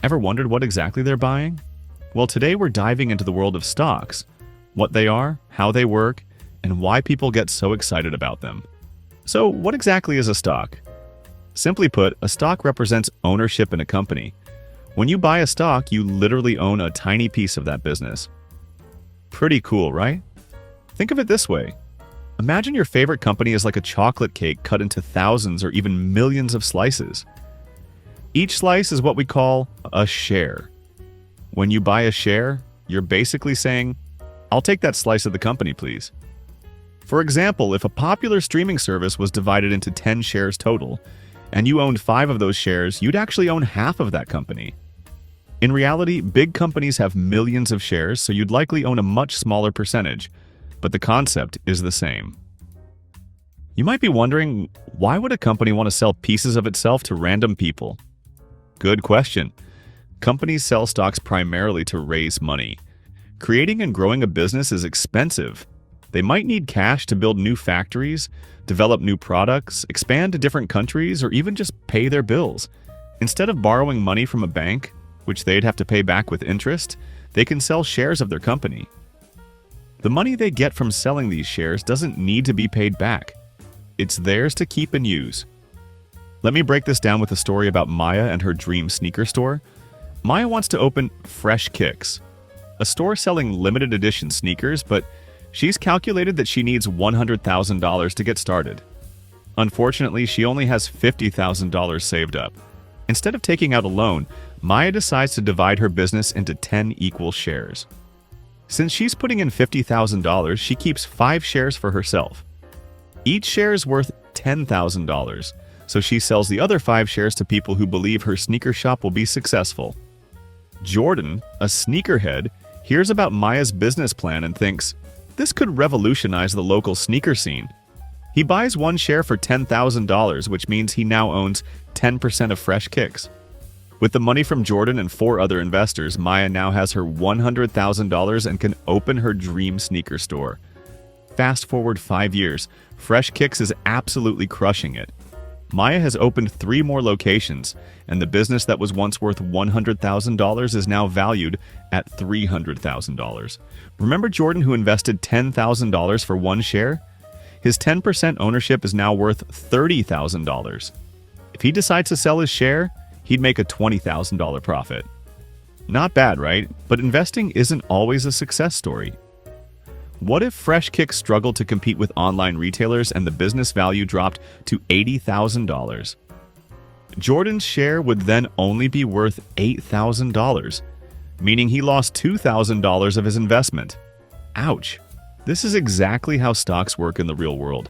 Ever wondered what exactly they're buying? Well, today we're diving into the world of stocks, what they are, how they work, and why people get so excited about them. So, what exactly is a stock? Simply put, a stock represents ownership in a company. When you buy a stock, you literally own a tiny piece of that business. Pretty cool, right? Think of it this way. Imagine your favorite company is like a chocolate cake cut into thousands or even millions of slices. Each slice is what we call a share. When you buy a share, you're basically saying, "I'll take that slice of the company, please." For example, if a popular streaming service was divided into 10 shares total, and you owned 5 of those shares, you'd actually own half of that company. In reality, big companies have millions of shares, so you'd likely own a much smaller percentage, but the concept is the same. You might be wondering, why would a company want to sell pieces of itself to random people? Good question. Companies sell stocks primarily to raise money. Creating and growing a business is expensive. They might need cash to build new factories, develop new products, expand to different countries, or even just pay their bills. Instead of borrowing money from a bank, which they'd have to pay back with interest, they can sell shares of their company. The money they get from selling these shares doesn't need to be paid back. It's theirs to keep and use. Let me break this down with a story about Maya and her dream sneaker store. Maya wants to open Fresh Kicks, a store selling limited edition sneakers, but she's calculated that she needs $100,000 to get started. Unfortunately, she only has $50,000 saved up. Instead of taking out a loan, Maya decides to divide her business into 10 equal shares. Since she's putting in $50,000, she keeps 5 shares for herself. Each share is worth $10,000, so she sells the other 5 shares to people who believe her sneaker shop will be successful. Jordan, a sneakerhead, hears about Maya's business plan and thinks, "This could revolutionize the local sneaker scene." He buys 1 share for $10,000, which means he now owns 10% of Fresh Kicks. With the money from Jordan and 4 other investors, Maya now has her $100,000 and can open her dream sneaker store. Fast forward 5 years, Fresh Kicks is absolutely crushing it. Maya has opened 3 more locations, and the business that was once worth $100,000 is now valued at $300,000. Remember Jordan, who invested $10,000 for 1 share? His 10% ownership is now worth $30,000. If he decides to sell his share, he'd make a $20,000 profit. Not bad, right? But investing isn't always a success story. What if Fresh Kicks struggled to compete with online retailers and the business value dropped to $80,000? Jordan's share would then only be worth $8,000, meaning he lost $2,000 of his investment. Ouch. This is exactly how stocks work in the real world.